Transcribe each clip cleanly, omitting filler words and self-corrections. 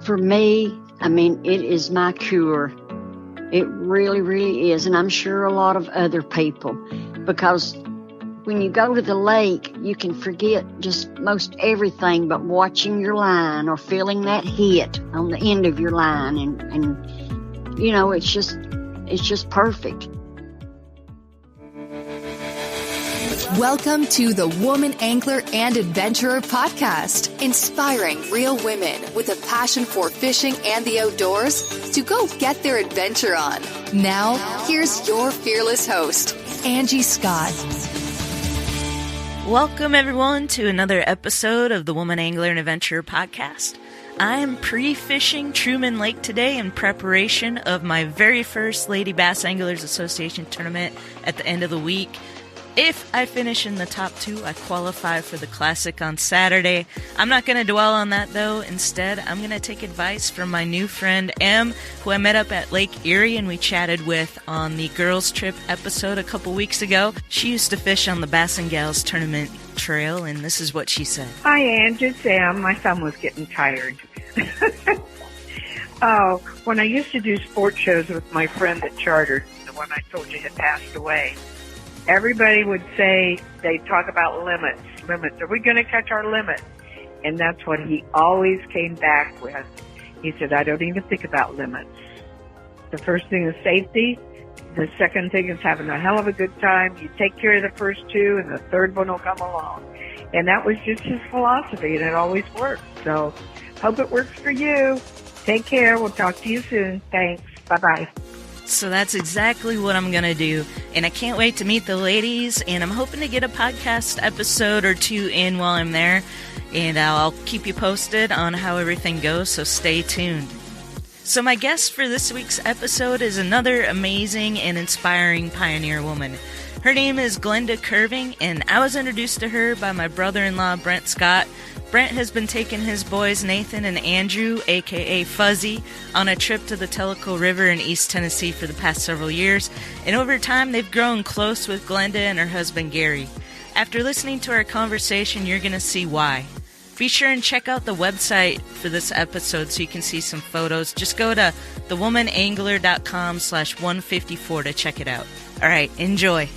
For me, I mean, it is my cure. It really, really is. And I'm sure a lot of other people, because when you go to the lake, you can forget just most everything but watching your line or feeling that hit on the end of your line. And you know, it's just perfect. Welcome to the Woman Angler and Adventurer podcast, inspiring real women with a passion for fishing and the outdoors to go get their adventure on. Now, here's your fearless host, Angie Scott. Welcome, everyone, to another episode of the Woman Angler and Adventurer podcast. I am pre-fishing Truman Lake today in preparation of my very first Lady Bass Anglers Association tournament at the end of the week. If I finish in the top 2, I qualify for the Classic on Saturday. I'm not going to dwell on that, though. Instead, I'm going to take advice from my new friend, Em, who I met up at Lake Erie and we chatted with on the Girls Trip episode a couple weeks ago. She used to fish on the Bass and Gals tournament trail, and this is what she said. Hi, Ange. It's Em. My son was getting tired. Oh, when I used to do sports shows with my friend that chartered, the one I told you had passed away, everybody would say, they'd talk about limits. Are we going to catch our limit? And that's what he always came back with. He said, I don't even think about limits. The first thing is safety. The second thing is having a hell of a good time. You take care of the first 2 and the third one will come along. And that was just his philosophy, and it always worked. So hope it works for you. Take care. We'll talk to you soon. Thanks. Bye-bye. So that's exactly what I'm going to do, and I can't wait to meet the ladies, and I'm hoping to get a podcast episode or 2 in while I'm there, and I'll keep you posted on how everything goes, so stay tuned. So my guest for this week's episode is another amazing and inspiring pioneer woman. Her name is Glenda Curving, and I was introduced to her by my brother-in-law, Brent Scott. Brent has been taking his boys, Nathan and Andrew, a.k.a. Fuzzy, on a trip to the Tellico River in East Tennessee for the past several years, and over time they've grown close with Glenda and her husband, Gary. After listening to our conversation, you're going to see why. Be sure and check out the website for this episode so you can see some photos. Just go to thewomanangler.com/154 to check it out. All right, enjoy.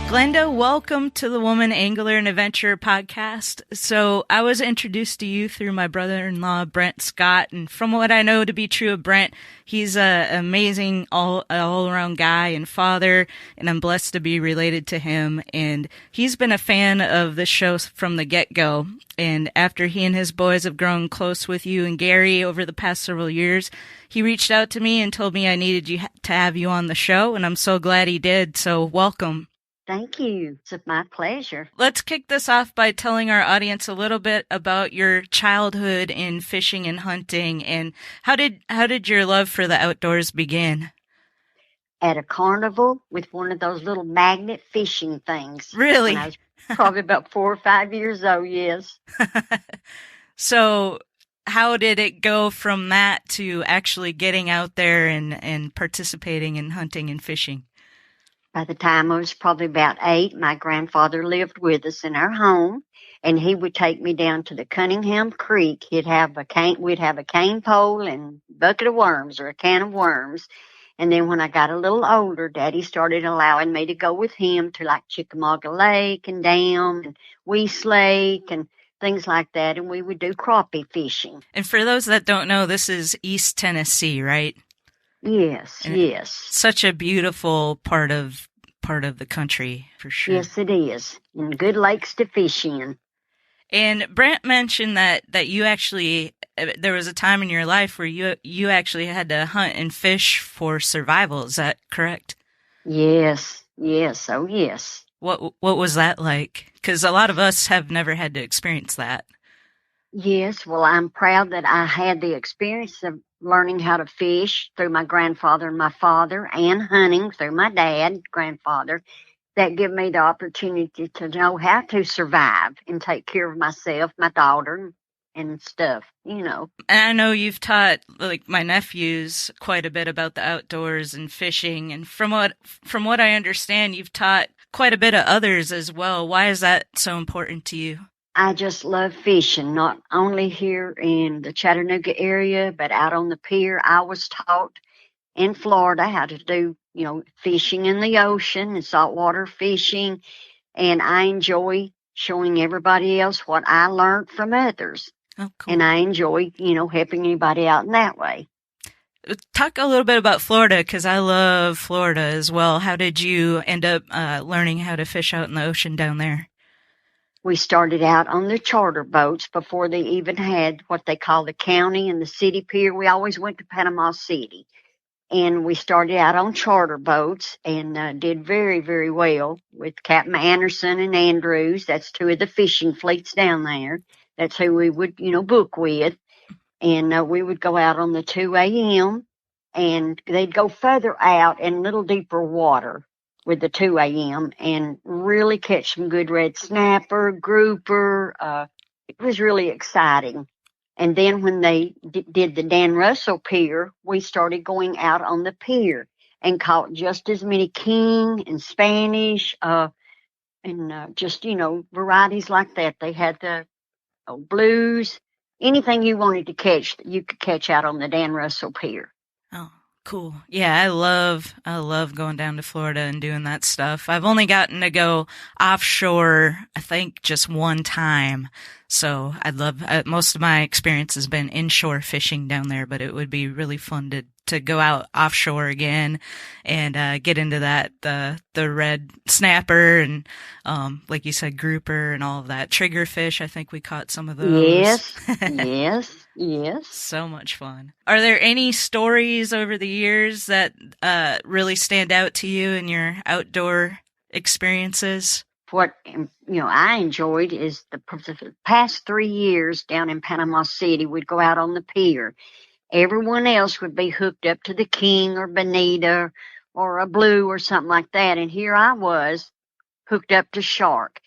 Glenda, welcome to the Woman Angler and Adventurer podcast. So I was introduced to you through my brother-in-law, Brent Scott, and from what I know to be true of Brent, he's an amazing all-around guy and father, and I'm blessed to be related to him. And he's been a fan of the show from the get-go. And after he and his boys have grown close with you and Gary over the past several years, he reached out to me and told me I needed to have you on the show, and I'm so glad he did. So welcome. Thank you. It's my pleasure. Let's kick this off by telling our audience a little bit about your childhood in fishing and hunting, and how did your love for the outdoors begin? At a carnival with one of those little magnet fishing things. Really? When I was probably about 4 or 5 years old, yes. So how did it go from that to actually getting out there and participating in hunting and fishing? By the time I was probably about 8, my grandfather lived with us in our home, and he would take me down to the Cunningham Creek. We'd have a cane pole and a bucket of worms or a can of worms. And then when I got a little older, Daddy started allowing me to go with him to like Chickamauga Lake and Dam and Weiss Lake and things like that, and we would do crappie fishing. And for those that don't know, this is East Tennessee, right? Yes, and yes. Such a beautiful part of the country, for sure. Yes, it is. And good lakes to fish in. And Brent mentioned that you actually, there was a time in your life where you actually had to hunt and fish for survival. Is that correct? Yes, oh yes. What was that like? Because a lot of us have never had to experience that. Yes, well, I'm proud that I had the experience of learning how to fish through my grandfather and my father, and hunting through my dad, grandfather, that give me the opportunity to know how to survive and take care of myself, my daughter, and stuff, you know. And I know you've taught like my nephews quite a bit about the outdoors and fishing, and from what I understand, you've taught quite a bit of others as well. Why is that so important to you? I just love fishing, not only here in the Chattanooga area, but out on the pier. I was taught in Florida how to do, you know, fishing in the ocean and saltwater fishing, and I enjoy showing everybody else what I learned from others. Oh, cool. And I enjoy, you know, helping anybody out in that way. Talk a little bit about Florida, because I love Florida as well. How did you end up learning how to fish out in the ocean down there? We started out on the charter boats before they even had what they call the county and the city pier. We always went to Panama City. And we started out on charter boats and did very, very well with Captain Anderson and Andrews. That's two of the fishing fleets down there. That's who we would, you know, book with. And we would go out on the 2 a.m. and they'd go further out in a little deeper water with the 2 a.m. and really catch some good red snapper, grouper. It was really exciting. And then when they did the Dan Russell Pier, we started going out on the pier and caught just as many king and Spanish, and just, you know, varieties like that. They had the blues, anything you wanted to catch, you could catch out on the Dan Russell Pier. Oh, cool. Yeah, I love going down to Florida and doing that stuff. I've only gotten to go offshore, I think, just one time. So I'd love, most of my experience has been inshore fishing down there, but it would be really fun to go out offshore again and get into that, the red snapper and, like you said, grouper and all of that. Triggerfish, I think we caught some of those. Yes. So much fun. Are there any stories over the years that really stand out to you in your outdoor experiences? What, you know, I enjoyed is the past 3 years down in Panama City, we'd go out on the pier. Everyone else would be hooked up to the king or bonita or a blue or something like that. And here I was hooked up to shark.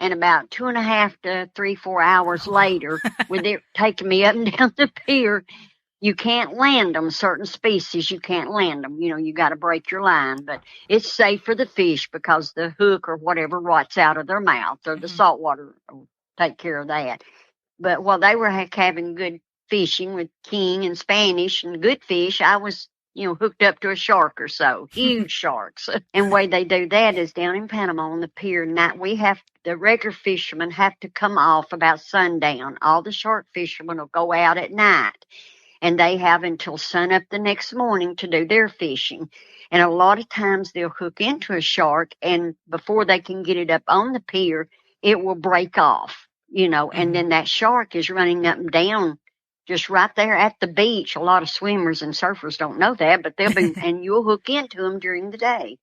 And about 2.5 to 3, 4 hours later, with it taking me up and down the pier, you can't land them. Certain species, you can't land them. You know, you got to break your line. But it's safe for the fish because the hook or whatever rots out of their mouth, or the salt water will take care of that. But while they were having good fishing with king and Spanish and good fish, I was, you know, hooked up to a shark or so, huge sharks. And the way they do that is down in Panama on the pier night. The regular fishermen have to come off about sundown. All the shark fishermen will go out at night. And they have until sunup the next morning to do their fishing. And a lot of times they'll hook into a shark, and before they can get it up on the pier, it will break off, you know, and then that shark is running up and down just right there at the beach. A lot of swimmers and surfers don't know that, but they'll be, and you'll hook into them during the day.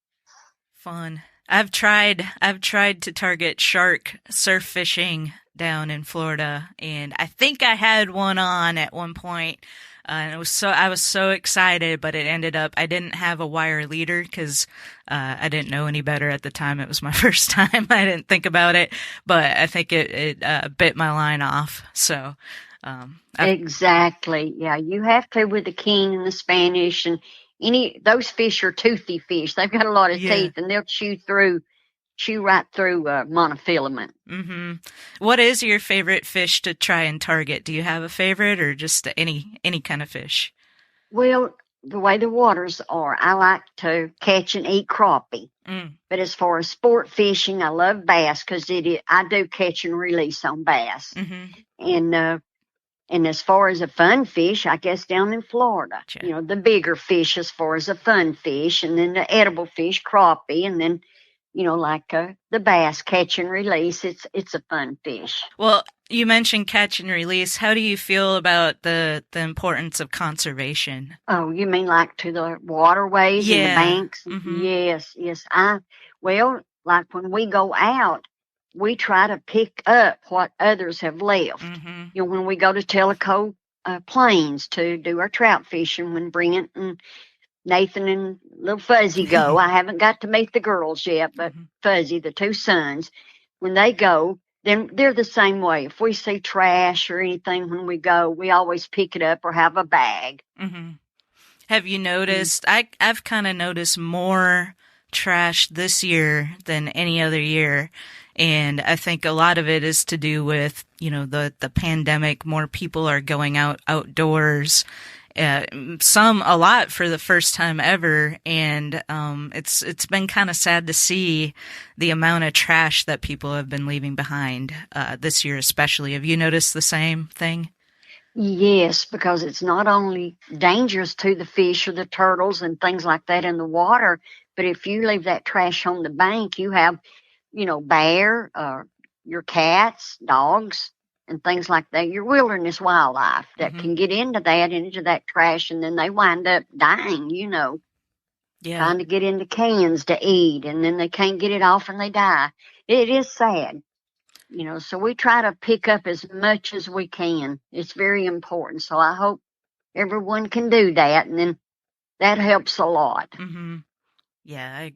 Fun. I've tried to target shark surf fishing down in Florida, and I think I had one on at one point. And I was so excited, but it ended up, I didn't have a wire leader because I didn't know any better at the time. It was my first time. I didn't think about it, but I think it bit my line off. So, exactly. Yeah. You have to with the king and the Spanish, and those fish are toothy fish. They've got a lot of teeth, and they'll chew right through monofilament. Mm-hmm. What is your favorite fish to try and target? Do you have a favorite, or just any kind of fish? Well, the way the waters are, I like to catch and eat crappie. But as far as sport fishing, I love bass because I do catch and release on bass. And as far as a fun fish, I guess down in Florida, you know, the bigger fish as far as a fun fish, and then the edible fish, crappie, and then, you know, like the bass, catch and release. It's a fun fish. Well, you mentioned catch and release. How do you feel about the importance of conservation? Oh, you mean like to the waterways and the banks? Yes. Well, like when we go out, we try to pick up what others have left. You know, when we go to Tellico Plains to do our trout fishing, when Brent and Nathan and little Fuzzy go. I haven't got to meet the girls yet, but Fuzzy, the two sons, when they go, then they're the same way. If we see trash or anything when we go, we always pick it up or have a bag. Mm-hmm. Have you noticed? I've kind of noticed more trash this year than any other year. And I think a lot of it is to do with, the pandemic. More people are going outdoors. A lot for the first time ever. And, it's been kind of sad to see the amount of trash that people have been leaving behind, this year especially. Have you noticed the same thing? Yes, because it's not only dangerous to the fish or the turtles and things like that in the water, but if you leave that trash on the bank, you have, bear, your cats, dogs, and things like that, your wilderness wildlife that can get into that trash, and then they wind up dying, trying to get into cans to eat, and then they can't get it off and they die. It is sad. So we try to pick up as much as we can. It's very important. So I hope everyone can do that, and then that helps a lot. Mm-hmm. Yeah,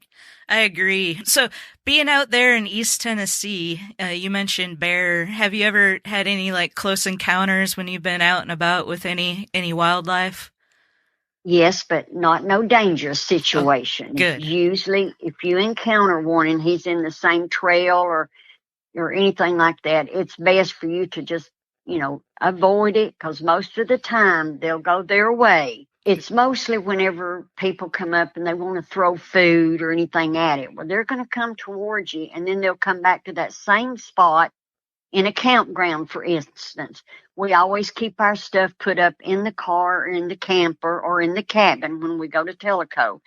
I agree. So being out there in East Tennessee, you mentioned bear. Have you ever had any close encounters when you've been out and about with any wildlife? Yes, but not no dangerous situation. Oh, good. Usually if you encounter one and he's in the same trail or anything like that, it's best for you to just, avoid it, because most of the time they'll go their way. It's mostly whenever people come up and they want to throw food or anything at it. Well, they're going to come towards you, and then they'll come back to that same spot in a campground, for instance. We always keep our stuff put up in the car or in the camper or in the cabin when we go to Tellico.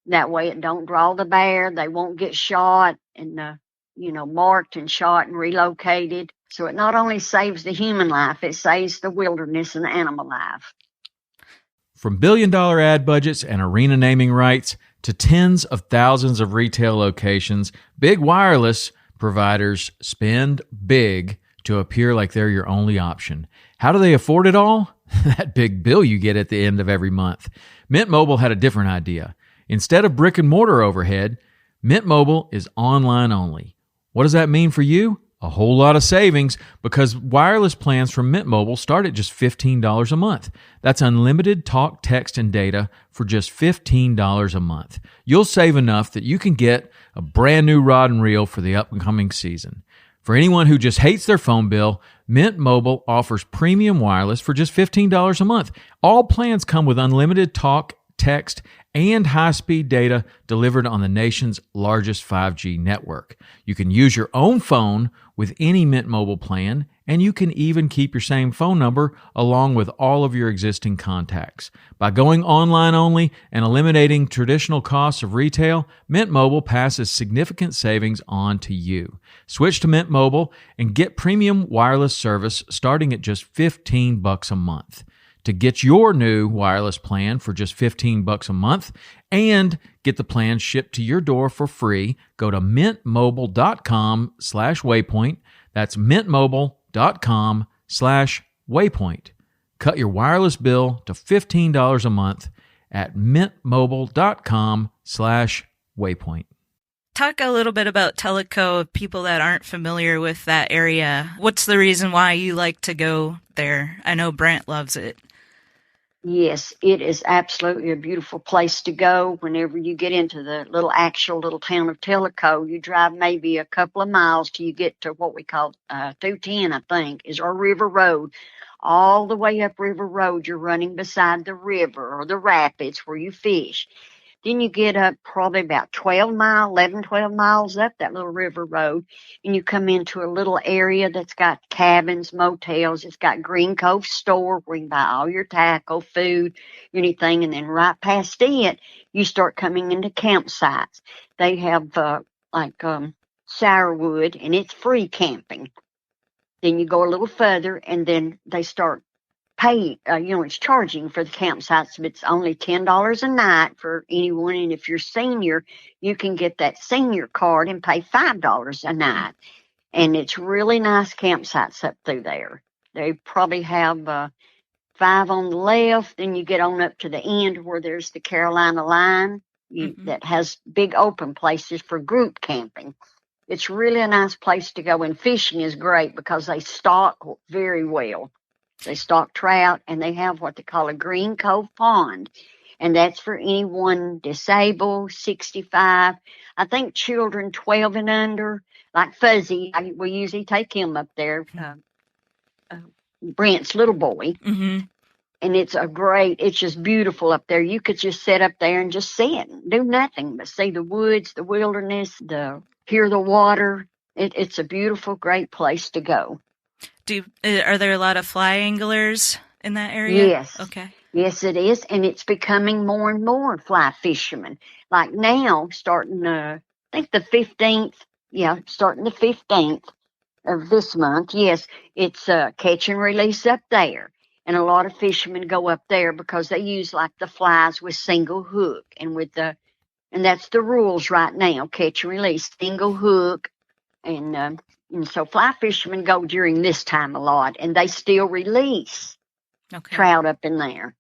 That way it don't draw the bear. They won't get shot and, marked and shot and relocated. So it not only saves the human life, it saves the wilderness and the animal life. From billion-dollar ad budgets and arena naming rights to tens of thousands of retail locations, big wireless providers spend big to appear like they're your only option. How do they afford it all? That big bill you get at the end of every month. Mint Mobile had a different idea. Instead of brick and mortar overhead, Mint Mobile is online only. What does that mean for you? A whole lot of savings, because wireless plans from Mint Mobile start at just $15 a month. That's unlimited talk, text, and data for just $15 a month. You'll save enough that you can get a brand new rod and reel for the upcoming season. For anyone who just hates their phone bill, Mint Mobile offers premium wireless for just $15 a month. All plans come with unlimited talk, text, and high-speed data delivered on the nation's largest 5G network. You can use your own phone with any Mint Mobile plan, and you can even keep your same phone number along with all of your existing contacts. By going online only and eliminating traditional costs of retail, Mint Mobile passes significant savings on to you. Switch to Mint Mobile and get premium wireless service starting at just $15 a month. To get your new wireless plan for just $15 a month and get the plan shipped to your door for free, go to mintmobile.com/waypoint. That's mintmobile.com/waypoint. Cut your wireless bill to $15 a month at mintmobile.com/waypoint. Talk a little bit about Tellico, people that aren't familiar with that area. What's the reason why you like to go there? I know Brent loves it. Yes, it is absolutely a beautiful place to go. Whenever you get into the little town of Tellico, you drive maybe a couple of miles till you get to what we call 210, I think, is our river road. All the way up River Road, you're running beside the river or the rapids where you fish. Then you get up probably about 12 miles up that little river road, and you come into a little area that's got cabins, motels. It's got Green Cove store where you can buy all your tackle, food, anything. And then right past it, you start coming into campsites. They have Sourwood, and it's free camping. Then you go a little further, and then they start pay, it's charging for the campsites, but it's only $10 a night for anyone. And if you're senior, you can get that senior card and pay $5 a night. And it's really nice campsites up through there. They probably have 5 on the left. Then you get on up to the end where there's the Carolina line that has big open places for group camping. It's really a nice place to go. And fishing is great because they stock very well. They stock trout, and they have what they call a Green Cove Pond. And that's for anyone disabled, 65. I think children 12 and under, like Fuzzy, we usually take him up there, Brent's little boy. Mm-hmm. And it's just beautiful up there. You could just sit up there and just sit and do nothing but see the woods, the wilderness, hear the water. It's a beautiful, great place to go. Are there a lot of fly anglers in that area? Yes. Okay. Yes, it is. And it's becoming more and more fly fishermen. Like now, starting, I think the 15th, starting the 15th of this month. Yes, it's catch and release up there. And a lot of fishermen go up there because they use like the flies with single hook and and that's the rules right now, catch and release, single hook. And so fly fishermen go during this time a lot, and they still release trout up in there.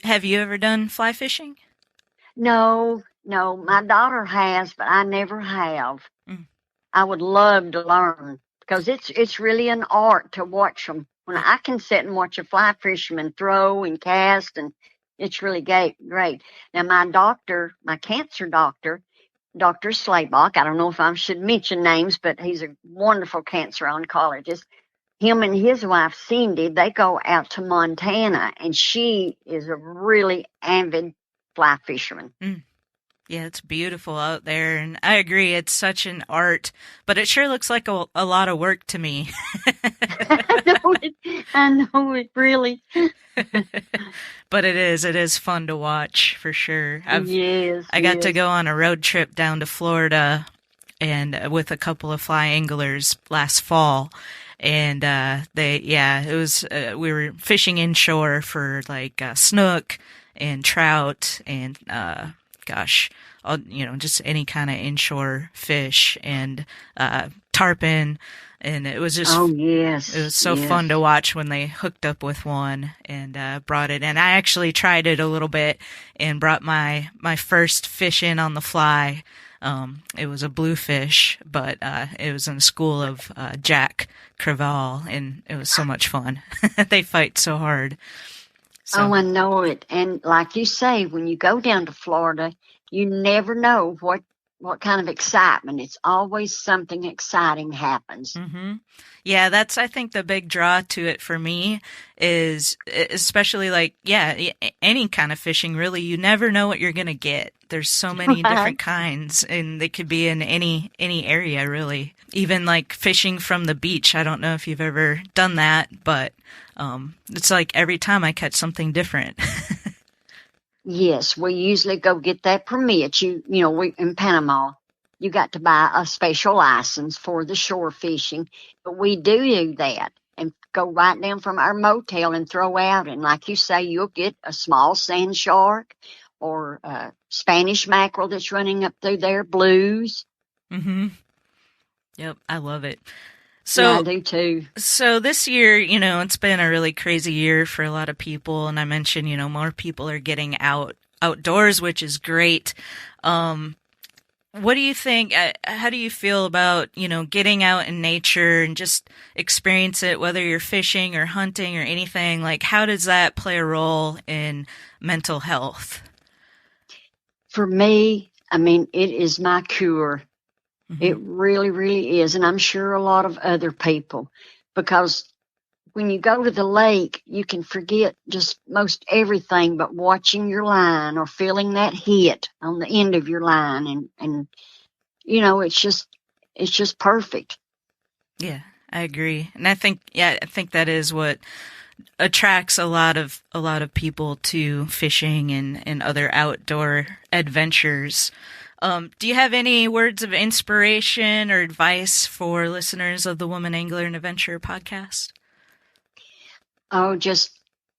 Have you ever done fly fishing? No, my daughter has, but I never have. Mm. I would love to learn because it's really an art to watch them. When I can sit and watch a fly fisherman throw and cast, and it's really great. Now, my cancer doctor, Dr. Slaybach, I don't know if I should mention names, but he's a wonderful cancer oncologist. Him and his wife, Cindy, they go out to Montana, and she is a really avid fly fisherman. Mm. Yeah, it's beautiful out there, and I agree, it's such an art, but it sure looks like a lot of work to me. I know it really. But it is fun to watch, for sure. I got to go on a road trip down to Florida and with a couple of fly anglers last fall. And we were fishing inshore for like snook and trout and just any kind of inshore fish and tarpon. And it was just, it was so fun to watch when they hooked up with one and brought it in. I actually tried it a little bit and brought my first fish in on the fly. It was a bluefish, but it was in the school of Jack Crevalle, and it was so much fun. They fight so hard. So. Oh, I know it. And like you say, when you go down to Florida, you never know what kind of excitement. It's always something exciting happens. Mm-hmm. Yeah, that's, I think, the big draw to it for me is especially any kind of fishing, really. You never know what you're going to get. There's so many different kinds, and they could be in any area, really. Even like fishing from the beach. I don't know if you've ever done that, but it's like every time I catch something different. Yes, we usually go get that permit. We in Panama, you got to buy a special license for the shore fishing, but we do that and go right down from our motel and throw out. And like you say, you'll get a small sand shark or Spanish mackerel that's running up through there, blues. Mm-hmm. Yep, I love it. So, yeah, I do too. So this year, it's been a really crazy year for a lot of people. And I mentioned, more people are getting outdoors, which is great. What do you think? How do you feel about, getting out in nature and just experience it, whether you're fishing or hunting or anything? Like, how does that play a role in mental health? For me, it is my cure. Mm-hmm. It really, really is. And I'm sure a lot of other people, because when you go to the lake, you can forget just most everything but watching your line or feeling that hit on the end of your line. And it's just perfect. Yeah, I agree. And I think that is what attracts a lot of people to fishing and other outdoor adventures. Do you have any words of inspiration or advice for listeners of the Woman Angler and Adventurer podcast? Oh, just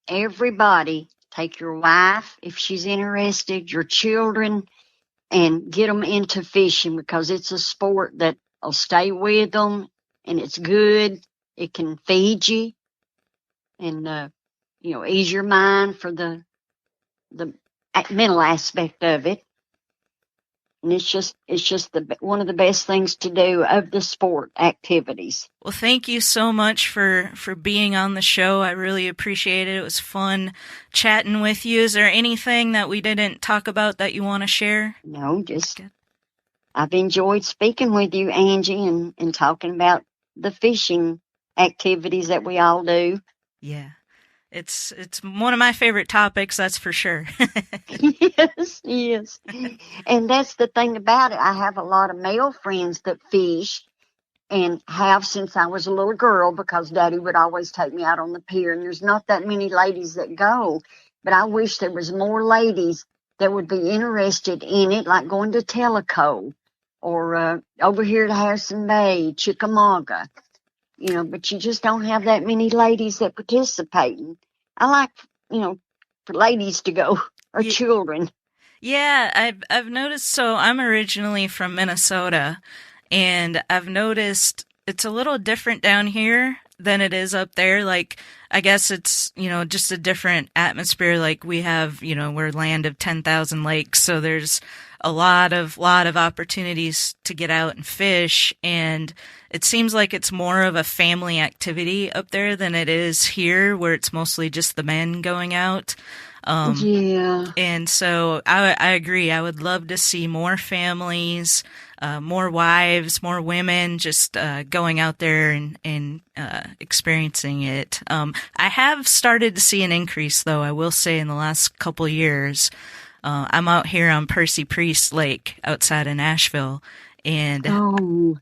everybody, take your wife if she's interested, your children, and get them into fishing because it's a sport that will stay with them, and it's good. It can feed you and, ease your mind for the mental aspect of it. And it's just one of the best things to do of the sport activities. Well, thank you so much for being on the show. I really appreciate it. It was fun chatting with you. Is there anything that we didn't talk about that you want to share? No, just I've enjoyed speaking with you, Angie, and talking about the fishing activities that we all do. Yeah. It's one of my favorite topics, that's for sure. Yes. And that's the thing about it. I have a lot of male friends that fish and have since I was a little girl because Daddy would always take me out on the pier. And there's not that many ladies that go. But I wish there was more ladies that would be interested in it, like going to Tellico or over here to Harrison Bay, Chickamauga. But you just don't have that many ladies that participate. And I like, for ladies to go or children. Yeah, I've noticed. So I'm originally from Minnesota, and I've noticed it's a little different down here than it is up there. Like, I guess it's, just a different atmosphere. Like we have, we're land of 10,000 lakes. So there's a lot of opportunities to get out and fish. And it seems like it's more of a family activity up there than it is here, where it's mostly just the men going out. Yeah. And so I agree. I would love to see more families, more wives, more women just going out there and experiencing it. I have started to see an increase, though, I will say, in the last couple of years. I'm out here on Percy Priest Lake outside of Nashville, and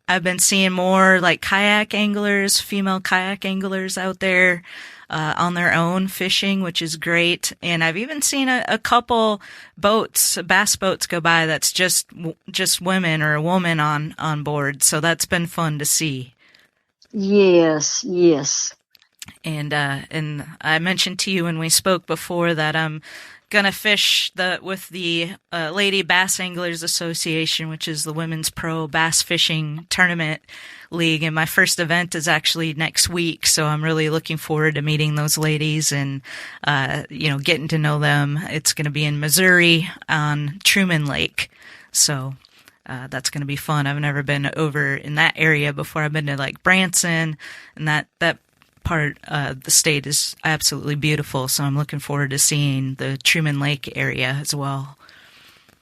I've been seeing more like kayak anglers, female kayak anglers out there on their own fishing, which is great. And I've even seen a couple boats, bass boats go by that's just women or a woman on board. So that's been fun to see. Yes, yes. And I mentioned to you when we spoke before that I'm gonna fish with the Lady Bass Anglers Association, which is the Women's Pro Bass Fishing Tournament League, and my first event is actually next week. So I'm really looking forward to meeting those ladies and getting to know them. It's going to be in Missouri on Truman Lake, so that's going to be fun. I've never been over in that area before. I've been to like Branson, and that part of the state is absolutely beautiful, so I'm looking forward to seeing the Truman Lake area as well.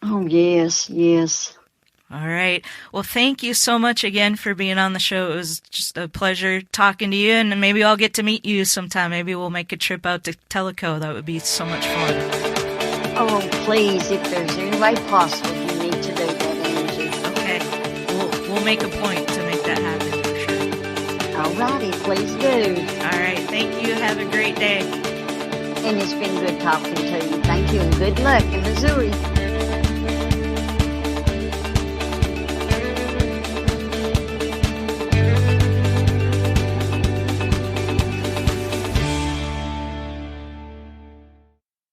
Oh, yes, yes. All right. Well, thank you so much again for being on the show. It was just a pleasure talking to you, and maybe I'll get to meet you sometime. Maybe we'll make a trip out to Tellico. That would be so much fun. Oh, please, if there's any way possible, you need to do that, Angie. Okay. We'll make a point to make that happen. All righty, please do. All right, thank you. Have a great day. And it's been good talking to you. Thank you, and good luck in Missouri.